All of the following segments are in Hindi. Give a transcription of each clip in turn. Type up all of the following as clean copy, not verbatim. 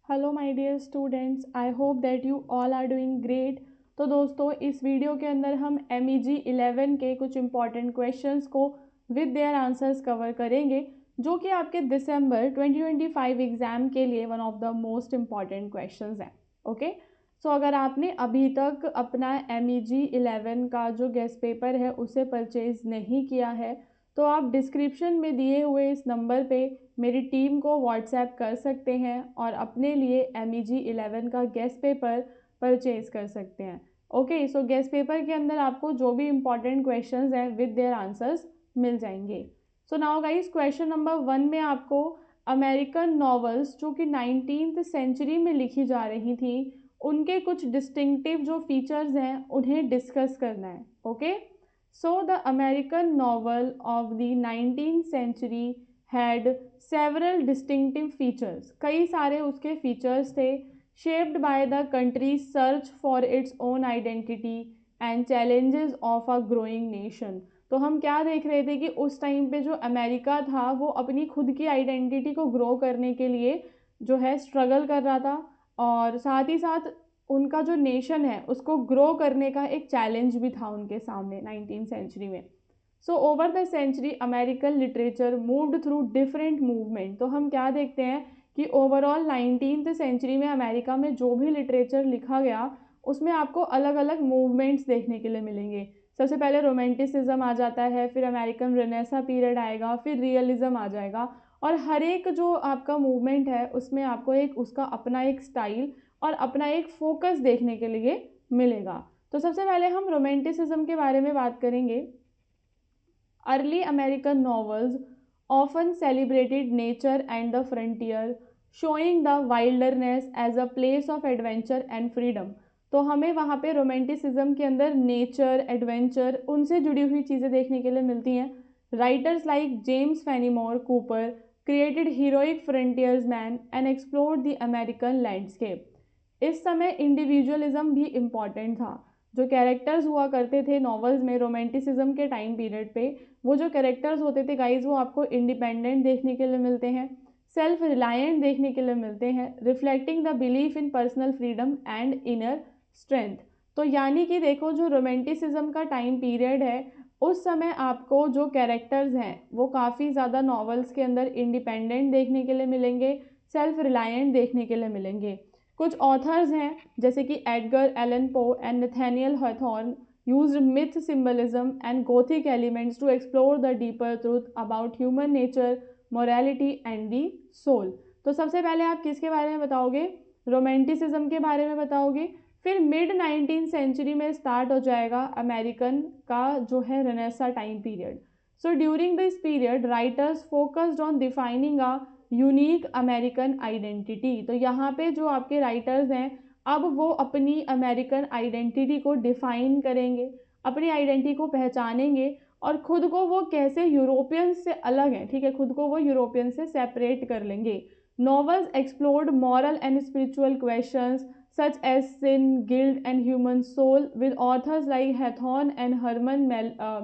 Hello my dear students, I hope that you all are doing great. तो दोस्तों, इस वीडियो के अंदर हम MEG 11 के कुछ इंपॉर्टेंट क्वेश्चंस को विद देयर आंसर्स कवर करेंगे, जो कि आपके दिसंबर 2025 एग्ज़ाम के लिए one of the most important questions हैं। ओके, सो अगर आपने अभी तक अपना MEG 11 का जो गेस्ट पेपर है उसे परचेज़ नहीं किया है, तो आप डिस्क्रिप्शन में दिए हुए इस नंबर पे मेरी टीम को व्हाट्सएप कर सकते हैं और अपने लिए MEG 11 का गेस्ट पेपर परचेज कर सकते हैं। ओके, सो गेस्ट पेपर के अंदर आपको जो भी इम्पॉर्टेंट क्वेश्चंस हैं विद देयर आंसर्स मिल जाएंगे। So now guys, question number 1 में आपको अमेरिकन नॉवेल्स जो कि 19th सेंचुरी में लिखी जा रही थी, उनके कुछ डिस्टिंक्टिव जो फीचर्स हैं उन्हें डिस्कस करना है। Okay, so the American novel of the 19th century had several distinctive features. कई सारे उसके फीचर्स थे, shaped by the country's search for its own identity and challenges of a growing nation. तो हम क्या देख रहे थे कि उस टाइम पे जो अमेरिका था वो अपनी खुद की आइडेंटिटी को ग्रो करने के लिए जो है स्ट्रगल कर रहा था, और साथ ही साथ उनका जो नेशन है उसको ग्रो करने का एक चैलेंज भी था उनके सामने 19th सेंचुरी में। So over the century American literature moved through different movement. तो हम क्या देखते हैं कि ओवरऑल 19th सेंचुरी में अमेरिका में जो भी लिटरेचर लिखा गया उसमें आपको अलग अलग मूवमेंट्स देखने के लिए मिलेंगे। सबसे पहले रोमांटिसिज्म आ जाता है, फिर अमेरिकन रेनेसा पीरियड आएगा, फिर रियलिज्म आ जाएगा, और हर एक जो आपका मूवमेंट है उसमें आपको एक उसका अपना एक स्टाइल और अपना एक फोकस देखने के लिए मिलेगा। तो सबसे पहले हम रोमांटिसिज्म के बारे में बात करेंगे। Early American novels often celebrated nature and the frontier, showing the wilderness as a place of adventure and freedom. तो हमें वहाँ पे रोमांटिसिज्म के अंदर नेचर, एडवेंचर, उनसे जुड़ी हुई चीज़ें देखने के लिए मिलती हैं। Writers like James Fenimore Cooper created heroic frontiers man and explored the American landscape. इस समय इंडिविजुअलिज्म भी इम्पॉर्टेंट था। जो कैरेक्टर्स हुआ करते थे नॉवेल्स में रोमांटिसिज्म के टाइम पीरियड पे, वो जो कैरेक्टर्स होते थे गाइज, वो आपको इंडिपेंडेंट देखने के लिए मिलते हैं, सेल्फ रिलायंट देखने के लिए मिलते हैं, reflecting the belief in personal freedom and inner strength. तो यानी कि देखो, जो रोमांटिसिज्म का टाइम पीरियड है उस समय आपको जो कैरेक्टर्स हैं वो काफ़ी ज़्यादा नॉवेल्स के अंदर इंडिपेंडेंट देखने के लिए मिलेंगे, सेल्फ रिलायंट देखने के लिए मिलेंगे। कुछ ऑथर्स हैं जैसे कि Edgar Allan Poe and Nathaniel Hawthorne used myth symbolism and gothic elements to explore the deeper truth about human nature, morality and the soul। तो सबसे पहले आप किसके बारे में बताओगे? रोमांटिसिज्म के बारे में बताओगे। फिर मिड 19th सेंचुरी में स्टार्ट हो जाएगा अमेरिकन का जो है Renaissance time period. So during this period writers focused on defining a unique American identity. तो यहाँ पे जो आपके राइटर्स हैं अब वो अपनी अमेरिकन आइडेंटिटी को डिफाइन करेंगे, अपनी आइडेंटिटी को पहचानेंगे और खुद को वो कैसे यूरोपियन से अलग हैं, ठीक है, खुद को वो यूरोपियन से सेपरेट कर लेंगे। Novels explored moral and spiritual questions such as sin, guilt and human soul with authors like Hawthorne and Herman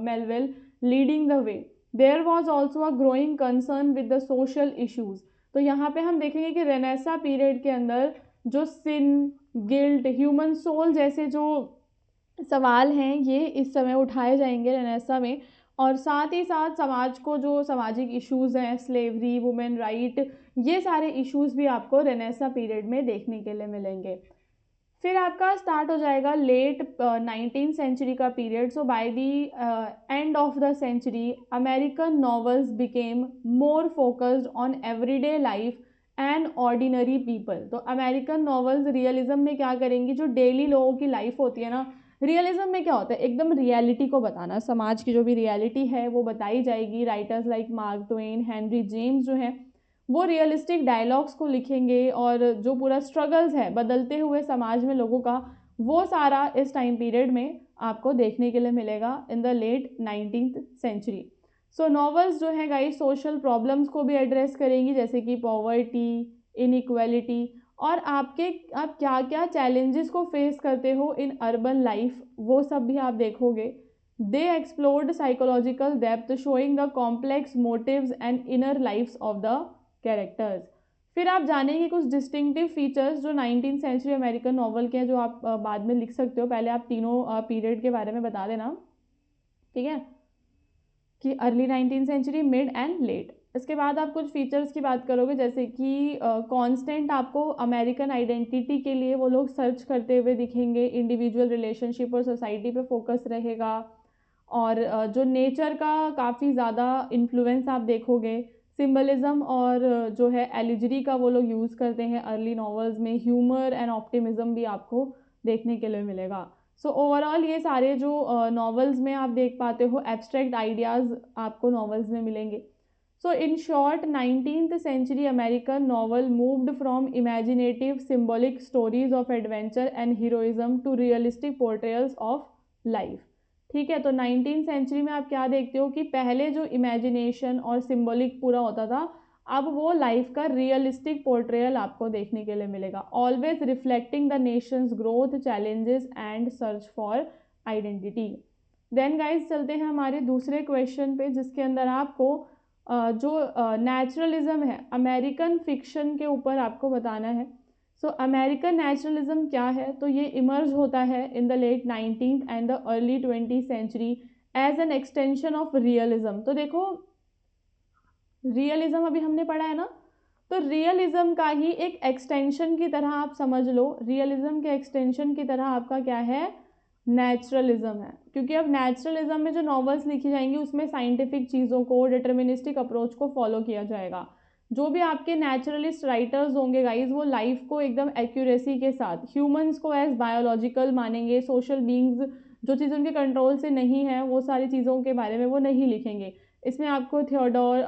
Melville leading the way. There was also a growing concern with the social issues. तो यहाँ पे हम देखेंगे कि रेनेसा पीरियड के अंदर जो सिन, गिल्ट, ह्यूमन सोल जैसे जो सवाल हैं ये इस समय उठाए जाएंगे रेनेसा में, और साथ ही साथ समाज को जो सामाजिक इश्यूज हैं, स्लेवरी, वुमेन राइट, ये सारे इश्यूज भी आपको रेनेसा पीरियड में देखने के लिए मिलेंगे। फिर आपका स्टार्ट हो जाएगा लेट 19th सेंचुरी का period. So by the end of the century American novels became more focused on everyday life and ordinary people. तो अमेरिकन नॉवेल्स रियलिज्म में क्या करेंगी, जो डेली लोगों की लाइफ होती है ना, रियलिज्म में क्या होता है, एकदम रियलिटी को बताना, समाज की जो भी रियलिटी है वो बताई जाएगी। Writers like mark Twain, Henry James जो हैं वो रियलिस्टिक डायलॉग्स को लिखेंगे, और जो पूरा स्ट्रगल्स है बदलते हुए समाज में लोगों का, वो सारा इस टाइम पीरियड में आपको देखने के लिए मिलेगा in the late 19th century. So novels जो है गाइस सोशल प्रॉब्लम्स को भी एड्रेस करेंगी, जैसे कि पॉवर्टी, इनइक्वालिटी, और आप क्या क्या चैलेंजेस को फेस करते हो इन अर्बन लाइफ, वो सब भी आप देखोगे। They explored psychological depth showing the complex motives and inner lifes of the characters. फिर आप जानेंगे कुछ डिस्टिंक्टिव फीचर्स जो 19th सेंचुरी अमेरिकन नॉवल के हैं, जो आप बाद में लिख सकते हो। पहले आप तीनों पीरियड के बारे में बता देना, ठीक है, कि early 19th century, mid and late. इसके बाद आप कुछ फीचर्स की बात करोगे, जैसे कि कांस्टेंट आपको अमेरिकन आइडेंटिटी के लिए वो लोग सर्च करते हुए दिखेंगे, इंडिविजुअल रिलेशनशिप और सोसाइटी पे फोकस रहेगा, और जो नेचर का काफ़ी ज़्यादा इन्फ्लुएंस आप देखोगे। सिंबलिज्म और जो है एलिजरी का वो लोग यूज़ करते हैं अर्ली नॉवेल्स में। ह्यूमर एंड ऑप्टिमिज्म भी आपको देखने के लिए मिलेगा। सो ओवरऑल ये सारे जो नॉवेल्स में आप देख पाते हो, एब्स्ट्रैक्ट आइडियाज़ आपको नॉवेल्स में मिलेंगे। So in short 19th century American novel moved from imaginative symbolic stories of adventure and heroism to realistic portrayals of life. ठीक है, तो 19th सेंचुरी में आप क्या देखते हो कि पहले जो इमेजिनेशन और सिंबॉलिक पूरा होता था, अब वो लाइफ का रियलिस्टिक पोर्ट्रेयल आपको देखने के लिए मिलेगा, always reflecting the nation's growth, challenges and search for identity. Then guys चलते हैं हमारे दूसरे क्वेश्चन पे, जिसके अंदर आपको जो नेचुरलिज्म है अमेरिकन फिक्शन के ऊपर आपको बताना है। सो अमेरिकन नेचुरलिज्म क्या है, तो ये इमर्ज होता है in the late 19th and the early 20th century as an extension of realism. तो देखो, रियलिज्म अभी हमने पढ़ा है ना, तो रियलिज्म का ही एक एक्सटेंशन की तरह आप समझ लो, रियलिज्म के एक्सटेंशन की तरह आपका क्या है, नेचुरलिज्म है। क्योंकि अब नेचुरलिज्म में जो नॉवेल्स लिखी जाएंगी उसमें साइंटिफिक चीज़ों को, डिटर्मिनिस्टिक अप्रोच को फॉलो किया जाएगा। जो भी आपके नेचुरलिस्ट राइटर्स होंगे गाइज, वो लाइफ को एकदम एक्यूरेसी के साथ, ह्यूमंस को एज बायोलॉजिकल मानेंगे, सोशल बींग्स, जो चीज़ उनके कंट्रोल से नहीं है वो सारी चीज़ों के बारे में वो नहीं लिखेंगे। इसमें आपको थियोडोर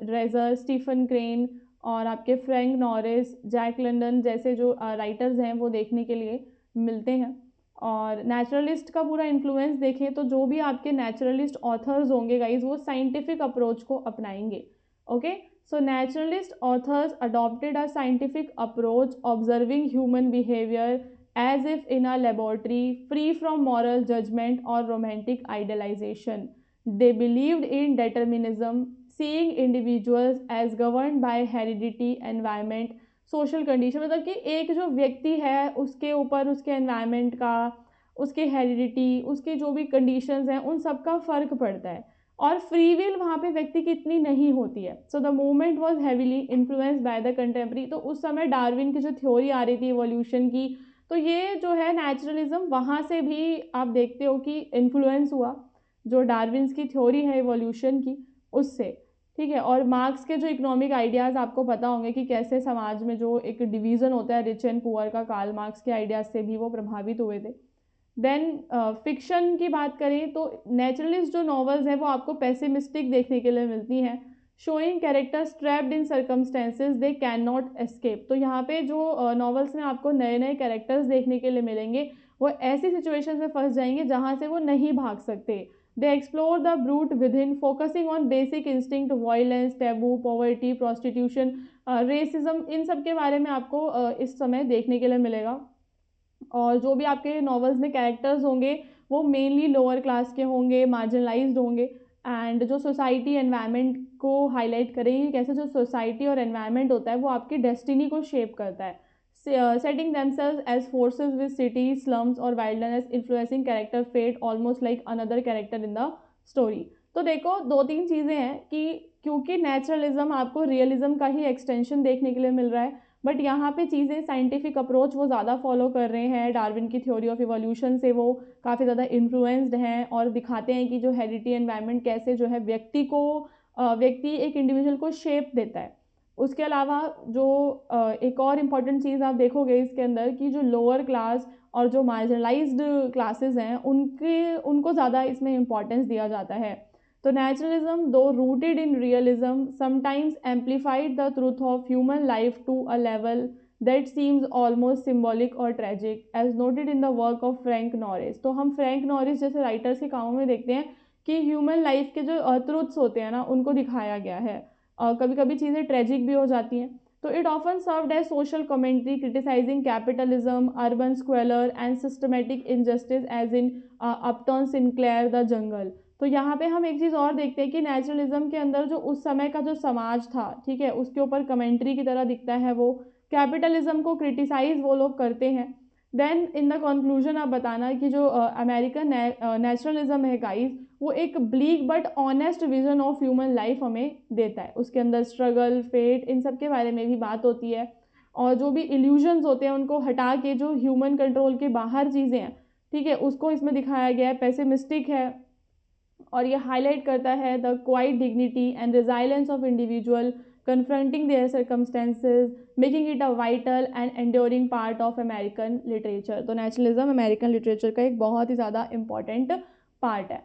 रेजर, स्टीफन क्रेन और आपके फ्रैंक नॉरिस, जैक लंडन जैसे जो राइटर्स हैं वो देखने के लिए मिलते हैं। और नेचुरलिस्ट का पूरा इन्फ्लुएंस देखें तो जो भी आपके नेचुरलिस्ट ऑथर्स होंगे गाइज, वो साइंटिफिक अप्रोच को अपनाएंगे। Okay, so naturalist authors adopted a scientific approach, observing human behaviour as if in a laboratory, free from moral judgement और romantic idealisation. They believed in determinism, seeing individuals as governed by heredity, environment, social condition। मतलब कि एक जो व्यक्ति है उसके ऊपर उसके एनवायरनमेंट का, उसके हेरिडिटी, उसके जो भी कंडीशंस हैं उन सब का फ़र्क पड़ता है, और फ्री विल वहाँ पे व्यक्ति की इतनी नहीं होती है। So the movement was heavily influenced by the contemporary. तो उस समय डार्विन की जो थ्योरी आ रही थी इवोल्यूशन की, तो ये जो है नेचुरलिज्म वहाँ से भी आप देखते हो कि इन्फ्लुएंस हुआ, जो डार्विन्स की थ्योरी है इवोल्यूशन की उससे। ठीक है, और मार्क्स के जो इकोनॉमिक आइडियाज़ आपको पता होंगे कि कैसे समाज में जो एक डिवीज़न होता है रिच एंड पुअर का, कार्ल मार्क्स के आइडियाज़ से भी वो प्रभावित हुए थे। देन फिक्शन की बात करें तो नेचुरलिस्ट जो नॉवेल्स हैं वो आपको पेसिमिस्टिक देखने के लिए मिलती हैं, showing characters trapped in circumstances they can not escape. तो यहाँ पे जो नॉवेल्स में आपको नए नए कैरेक्टर्स देखने के लिए मिलेंगे, वो ऐसी सिचुएशन में फंस जाएंगे जहाँ से वो नहीं भाग सकते। They explore the brute within, focusing on basic instinct, violence, taboo, poverty, prostitution, racism, इन सब के बारे में आपको इस समय देखने के लिए मिलेगा। और जो भी आपके नॉवेल्स में कैरेक्टर्स होंगे वो मेनली लोअर क्लास के होंगे, मार्जिनलाइज्ड होंगे, एंड जो सोसाइटी एनवायरनमेंट को हाईलाइट करेंगे, कैसे जो सोसाइटी और एनवायरनमेंट होता है वो आपकी डेस्टिनी को शेप करता है। setting themselves as forces with cities, slums और wilderness influencing character fate almost like another character in the story। तो देखो, दो तीन चीज़ें हैं कि क्योंकि नेचुरलिज्म आपको रियलिज्म का ही एक्सटेंशन देखने के लिए मिल रहा है, बट यहाँ पे चीज़ें साइंटिफिक अप्रोच वो ज़्यादा फॉलो कर रहे हैं, डार्विन की थ्योरी ऑफ इवोल्यूशन से वो काफ़ी ज़्यादा इन्फ्लुएंस्ड हैं, और दिखाते हैं कि जो हेरिडिटी एनवायरनमेंट कैसे जो है व्यक्ति एक इंडिविजुअल को शेप देता है। उसके अलावा जो एक और इम्पॉर्टेंट चीज़ आप देखोगे इसके अंदर कि जो लोअर क्लास और जो मार्जिनलाइज्ड क्लासेस हैं उनको ज़्यादा इसमें इम्पॉर्टेंस दिया जाता है। तो naturalism though rooted in realism sometimes amplified the truth of human life to a level that seems almost symbolic और tragic as noted in the work of Frank Norris. तो हम फ्रैंक नॉरिस जैसे राइटर्स के कामों में देखते हैं कि ह्यूमन लाइफ के जो ट्रूथ्स होते हैं ना उनको दिखाया गया है, कभी कभी चीज़ें ट्रेजिक भी हो जाती हैं। तो it often served as social commentary criticising capitalism, urban squalor and systematic injustice as in Upton Sinclair the Jungle. तो यहाँ पे हम एक चीज़ और देखते हैं कि नेचुरलिज्म के अंदर जो उस समय का जो समाज था, ठीक है, उसके ऊपर कमेंट्री की तरह दिखता है वो। कैपिटलिज्म को क्रिटिसाइज वो लोग करते हैं। देन इन द कंक्लूजन आप बताना कि जो अमेरिकन नेचुरलिज्म है गाइस, वो एक bleak but honest vision of human life हमें देता है। उसके अंदर स्ट्रगल, फेट, इन सब के बारे में भी बात होती है, और जो भी इल्यूजन्स होते हैं उनको हटा के जो ह्यूमन कंट्रोल के बाहर चीज़ें हैं, ठीक है, उसको इसमें दिखाया गया है। पेसिमिस्टिक है, और ये हाईलाइट करता है the quiet dignity and resilience of individual confronting their circumstances, making it a vital and enduring part of American literature. तो नेचुरलिज्म अमेरिकन लिटरेचर का एक बहुत ही ज़्यादा इंपॉर्टेंट पार्ट है।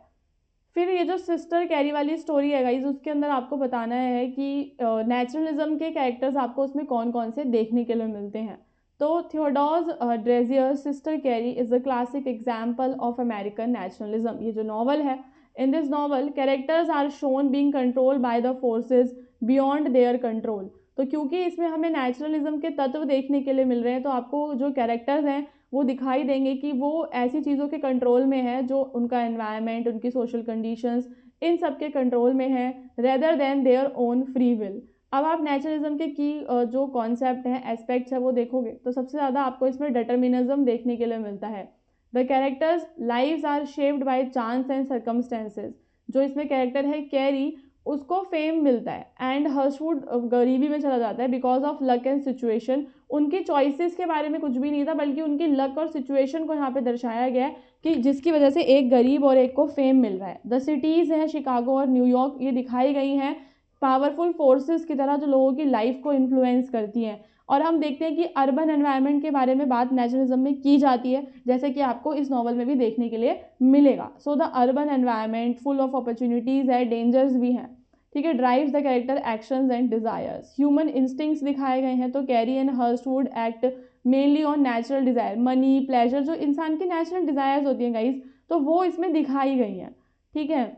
फिर ये जो सिस्टर कैरी वाली स्टोरी है गाइज, उसके अंदर आपको बताना है कि नेचुरलिज्म के कैरेक्टर्स आपको उसमें कौन कौन से देखने के लिए मिलते हैं। तो Theodore Dreiser Sister Carrie is a classic example of American nationalism. ये जो नॉवल है, in this novel characters are shown being controlled by the forces beyond their control. तो क्योंकि इसमें हमें नेचुरलिज्म के तत्व देखने के लिए मिल रहे हैं, तो आपको जो कैरेक्टर्स हैं वो दिखाई देंगे कि वो ऐसी चीज़ों के कंट्रोल में है जो उनका एनवायरनमेंट, उनकी सोशल कंडीशंस, इन सब के कंट्रोल में है, rather than their own free will. अब आप नेचुरलिज्म के की जो कॉन्सेप्ट है, एस्पेक्ट्स है, वो देखोगे तो सबसे ज़्यादा आपको इसमें डिटर्मिनिज्म देखने के लिए मिलता है। The characters lives are shaped by chance and circumstances. जो इसमें कैरेक्टर है कैरी, उसको फेम मिलता है एंड हर्शवुड गरीबी में चला जाता है because of luck and situation. उनकी चॉइसेस के बारे में कुछ भी नहीं था, बल्कि उनकी लक और सिचुएशन को यहाँ पे दर्शाया गया है कि जिसकी वजह से एक गरीब और एक को फेम मिल रहा है। द सिटीज़ हैं शिकागो और न्यूयॉर्क, ये दिखाई गई हैं पावरफुल फोर्सेस की तरह जो लोगों की लाइफ को इन्फ्लुएंस करती हैं। और हम देखते हैं कि अर्बन एनवायरनमेंट के बारे में बात नेचुरलिज्म में की जाती है, जैसे कि आपको इस नॉवल में भी देखने के लिए मिलेगा। So the urban environment full of opportunities है, डेंजर्स भी हैं, ठीक है, drives the character actions and desires. Human instincts दिखाए गए हैं। तो Carrie and Hurstwood act mainly on natural desire, money, pleasure, जो इंसान की नेचुरल डिजायर्स होती हैं गाइस, तो वो इसमें दिखाई गई हैं, ठीक है,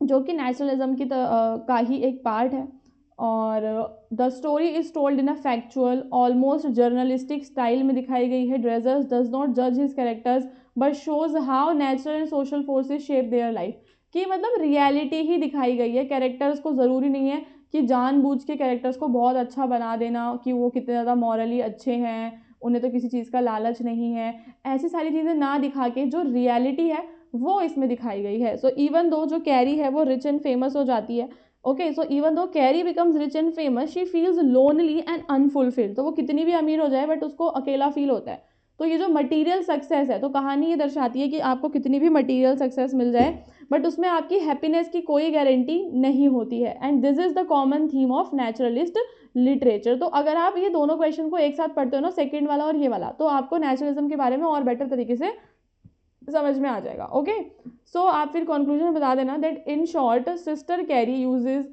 जो कि नेचुरलिज्म की का ही एक पार्ट है। और the story is told in a factual almost journalistic style में दिखाई गई है। ड्रेजर्स डज नॉट जज his characters but shows how natural and social forces shape their life. कि मतलब रियलिटी ही दिखाई गई है। कैरेक्टर्स को ज़रूरी नहीं है कि जानबूझ के कैरेक्टर्स को बहुत अच्छा बना देना कि वो कितने ज़्यादा मॉरली अच्छे हैं, उन्हें तो किसी चीज़ का लालच नहीं है, ऐसी सारी चीज़ें ना दिखा के जो रियलिटी है वो इसमें दिखाई गई है। सो इवन दो जो कैरी है वो रिच एंड फेमस हो जाती है, okay, so even though carry becomes rich and famous she feels lonely and unfulfilled. तो वो कितनी भी अमीर हो जाए बट उसको अकेला फील होता है। तो ये जो मटीरियल सक्सेस है, तो कहानी ये दर्शाती है कि आपको कितनी भी मटीरियल सक्सेस मिल जाए बट उसमें आपकी हैप्पीनेस की कोई गारंटी नहीं होती है। And this is the common theme of naturalist literature. तो अगर आप ये दोनों क्वेश्चन को एक साथ पढ़ते हो ना, सेकंड वाला और ये वाला, तो आपको नेचुरलिज्म के बारे में और बेटर तरीके से समझ में आ जाएगा। ओके, सो आप फिर कंक्लूजन बता देना that in short Sister Carrie uses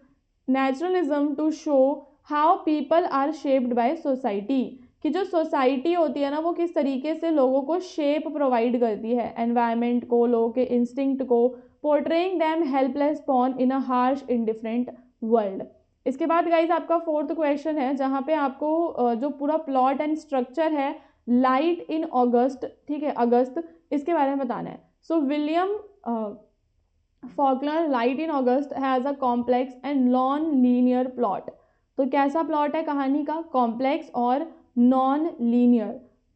naturalism to show how people are shaped by society. कि जो सोसाइटी होती है ना, वो किस तरीके से लोगों को शेप प्रोवाइड करती है, एनवायरनमेंट को, लोगों के इंस्टिंक्ट को, portraying them helpless pawn in a harsh indifferent world. इसके बाद गाइज आपका फोर्थ क्वेश्चन है, जहाँ पे आपको जो पूरा प्लॉट एंड स्ट्रक्चर है लाइट इन अगस्त, ठीक है, अगस्त, इसके बारे में बताना है। So William Faulkner light in August has a complex and non linear plot. तो कैसा प्लॉट है कहानी का? कॉम्प्लेक्स और non linear.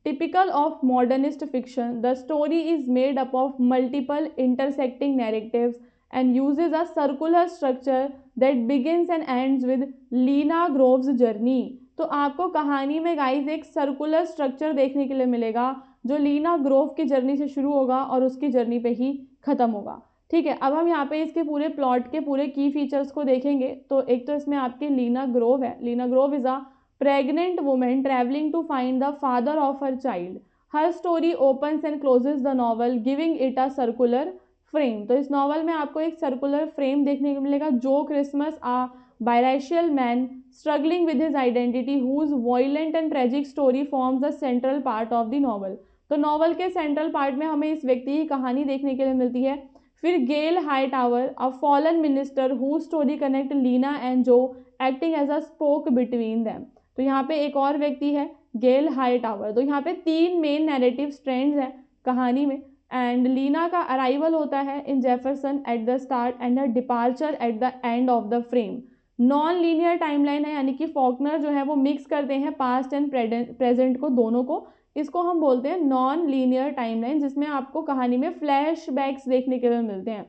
Typical of modernist fiction, the story is made up of multiple intersecting narratives and uses a circular structure that begins and ends with Lena Grove's journey. तो आपको कहानी में गाइज एक सर्कुलर स्ट्रक्चर देखने के लिए मिलेगा जो लीना ग्रोव की जर्नी से शुरू होगा और उसकी जर्नी पे ही खत्म होगा, ठीक है। अब हम यहाँ पे इसके पूरे प्लॉट के पूरे की फीचर्स को देखेंगे। तो एक तो इसमें आपकी लीना ग्रोव है। Lena Grove is a pregnant women travelling to find the father of her child. Her story opens and closes the novel giving it a circular frame. तो इस नॉवल में आपको एक सर्कुलर फ्रेम देखने को मिलेगा। जो Christmas uh biracial man struggling with his identity whose violent and tragic story forms the central part of the novel। तो नॉवल के सेंट्रल पार्ट में हमें इस व्यक्ति की कहानी देखने के लिए मिलती है। फिर Gail Hightower, a fallen minister who story connect Lena and Joe acting as a spoke between them. तो यहाँ पे एक और व्यक्ति है गेल हाईटावर। तो यहाँ पे तीन मेन नैरेटिव स्ट्रैंड्स हैं कहानी में। एंड लीना का अराइवल होता है in Jefferson at the start and the departure at the end of the frame. Non linear timeline है, यानी कि फॉकनर जो है वो मिक्स करते हैं पास्ट एंड प्रेजेंट को, दोनों को। इसको हम बोलते हैं नॉन लीनियर टाइमलाइन, जिसमें आपको कहानी में फ्लैशबैक्स देखने के लिए मिलते हैं।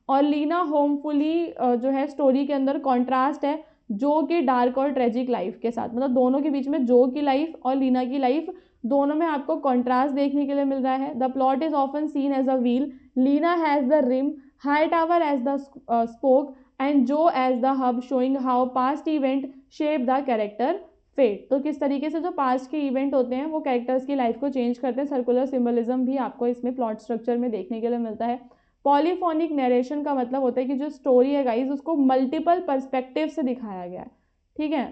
और लीना होमफुली जो है स्टोरी के अंदर कॉन्ट्रास्ट है जो कि डार्क और ट्रेजिक लाइफ के साथ, मतलब दोनों के बीच में जो की लाइफ और लीना की लाइफ दोनों में आपको कॉन्ट्रास्ट देखने के लिए मिल रहा है। The plot is often seen as a wheel, Lena has the rim, Hightower as the spoke and Joe as the hub, showing how past event shape the character fate. तो किस तरीके से जो पास्ट के इवेंट होते हैं वो कैरेक्टर्स की लाइफ को चेंज करते हैं। सर्कुलर सिंबलिज्म भी आपको इसमें प्लॉट स्ट्रक्चर में देखने के लिए मिलता है। पॉलीफोनिक नरेशन का मतलब होता है कि जो स्टोरी है गाइज उसको मल्टीपल पर्सपेक्टिव से दिखाया गया है, ठीक है,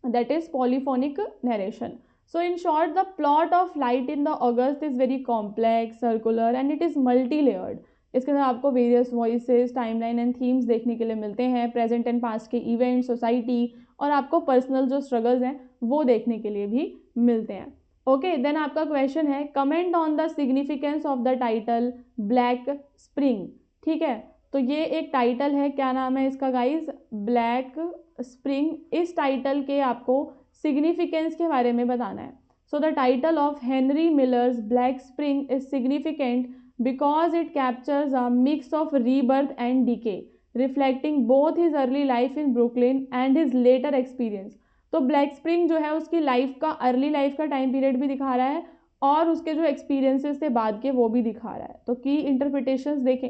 that is polyphonic narration. So in short, the plot of Light in the August is very complex, circular and it is multi-layered. इसके अंदर आपको various voices, timeline and themes देखने के लिए मिलते हैं, प्रेजेंट एंड पास्ट के इवेंट, सोसाइटी और आपको पर्सनल जो स्ट्रगल्स हैं वो देखने के लिए भी मिलते हैं। ओके, देन आपका क्वेश्चन है comment on the significance of the title black spring. ठीक है, तो ये एक टाइटल है, क्या नाम है इसका गाइज, ब्लैक स्प्रिंग। इस टाइटल के आपको सिग्निफिकेंस के बारे में बताना है। So the title of Henry Miller's Black Spring is significant because it captures a mix of rebirth and decay, reflecting both his early life in Brooklyn and his later experience. तो ब्लैक स्प्रिंग जो है उसकी लाइफ का, अर्ली लाइफ का टाइम पीरियड भी दिखा रहा है और उसके जो एक्सपीरियंसेस थे बाद के वो भी दिखा रहा है। तो की इंटरप्रिटेशंस देखें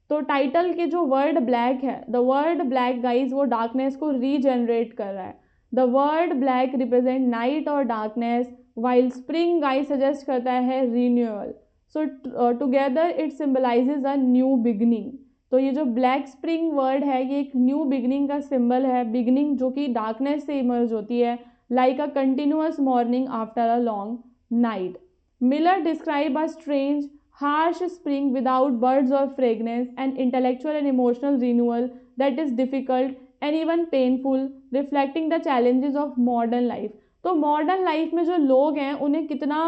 तो टाइटल के जो वर्ड ब्लैक है, द वर्ड ब्लैक गाइज वो डार्कनेस को रीजनरेट कर रहा है। The word black represent night और darkness, while spring gives suggest करता है renewal. So together it symbolises a new beginning. तो ये जो ब्लैक स्प्रिंग वर्ड है ये एक न्यू बिगनिंग का सिंबल है, बिगनिंग जो कि डार्कनेस से इमर्ज होती है, like a continuous morning after a long night. Miller describe a strange harsh spring without birds or fragrance, and intellectual and emotional renewal that is difficult and even painful, reflecting the challenges of modern life। तो मॉडर्न लाइफ में जो लोग हैं उन्हें कितना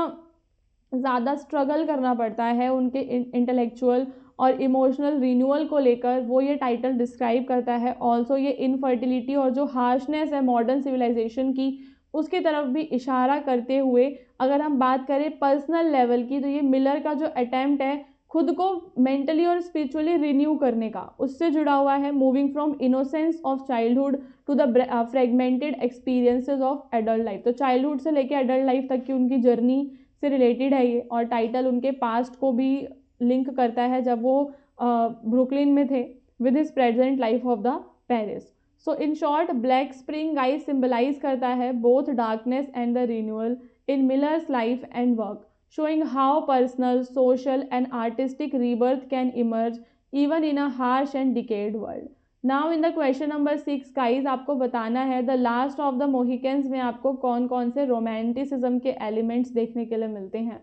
ज़्यादा स्ट्रगल करना पड़ता है उनके इंटेलेक्चुअल और इमोशनल रिन्यूअल को लेकर, वो ये टाइटल डिस्क्राइब करता है। ऑल्सो ये इनफर्टिलिटी और जो हार्शनेस है मॉडर्न सिविलाइजेशन की उसकी तरफ भी इशारा करते हुए, अगर हम बात करें पर्सनल लेवल की, तो ये मिलर का जो अटेम्प्ट है खुद को मेंटली और स्पिरिचुअली रिन्यू करने का, उससे जुड़ा हुआ है। Moving from innocence of childhood to the fragmented experiences of adult life. तो चाइल्डहुड से लेकर एडल्ट लाइफ तक की उनकी जर्नी से रिलेटेड है ये, और टाइटल उनके पास्ट को भी लिंक करता है जब वो ब्रुकलिन में थे with his present life of the Paris. So in short Black Spring guys symbolise करता है both darkness and the renewal in Miller's life and work, showing how personal, social and artistic rebirth can emerge even in a harsh and decayed world. Now in the question number 6 guys, आपको बताना है द लास्ट ऑफ द मोहिकन्स में आपको कौन कौन से रोमांटिसिज्म के एलिमेंट्स देखने के लिए मिलते हैं।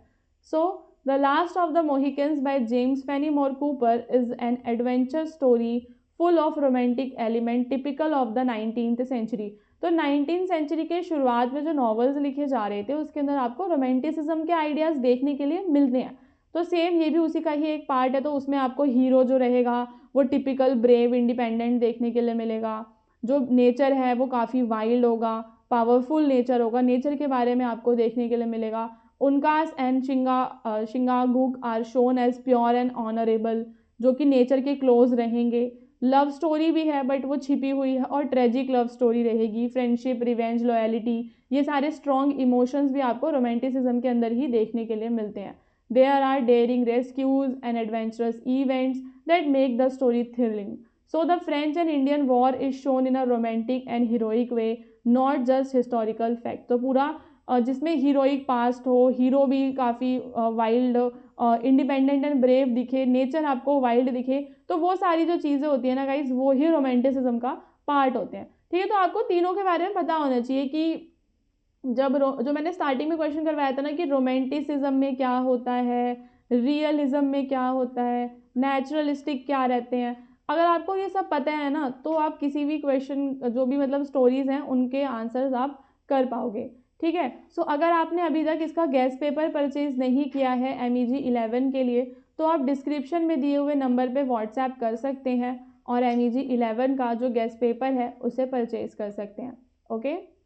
So the last of the Mohicans by James Fenimore Cooper is an adventure story full of romantic element typical of the 19th century. तो 19th सेंचुरी के शुरुआत में जो नॉवेल्स लिखे जा रहे थे उसके अंदर आपको रोमांटिसिज्म के आइडियाज़ देखने के लिए मिलते हैं। तो सेम ये भी उसी का ही एक पार्ट है। तो उसमें आपको हीरो जो रहेगा वो टिपिकल ब्रेव इंडिपेंडेंट देखने के लिए मिलेगा, जो नेचर है वो काफ़ी वाइल्ड होगा, पावरफुल नेचर होगा, नेचर के बारे में आपको देखने के लिए मिलेगा। Uncas and Chingachgook are shown as pure and honourable, जो कि नेचर के क्लोज रहेंगे। लव स्टोरी भी है बट वो छिपी हुई है, और ट्रेजिक लव स्टोरी रहेगी। फ्रेंडशिप, रिवेंज, लॉयलिटी, ये सारे स्ट्रॉन्ग इमोशंस भी आपको रोमांटिसिज्म के अंदर ही देखने के लिए मिलते हैं। There are daring rescues and adventurous events that make the story thrilling. So the French and Indian war is shown in a romantic and heroic way, not just historical fact. तो पूरा जिसमें हीरोइक पास्ट हो, हीरो भी काफ़ी वाइल्ड, इंडिपेंडेंट एंड ब्रेव दिखे, नेचर आपको वाइल्ड दिखे, तो वो सारी जो चीज़ें होती है ना गाइज वो ही रोमांटिसिज्म का पार्ट होते हैं। ठीक है, तो आपको तीनों के बारे में पता होना चाहिए कि जब जो मैंने स्टार्टिंग में क्वेश्चन करवाया था ना कि रोमांटिसिज्म में क्या होता है, रियलिज्म में क्या होता है, नेचुरलिस्टिक क्या रहते हैं, अगर आपको ये सब पता है ना तो आप किसी भी क्वेश्चन जो भी मतलब स्टोरीज हैं उनके आंसर्स आप कर पाओगे। ठीक है, सो अगर आपने अभी तक इसका गैस पेपर परचेज नहीं किया है MEG 11 के लिए तो आप डिस्क्रिप्शन में दिए हुए नंबर पे व्हाट्सएप कर सकते हैं और MEG 11 का जो गेस्ट पेपर है उसे परचेज कर सकते हैं। ओके।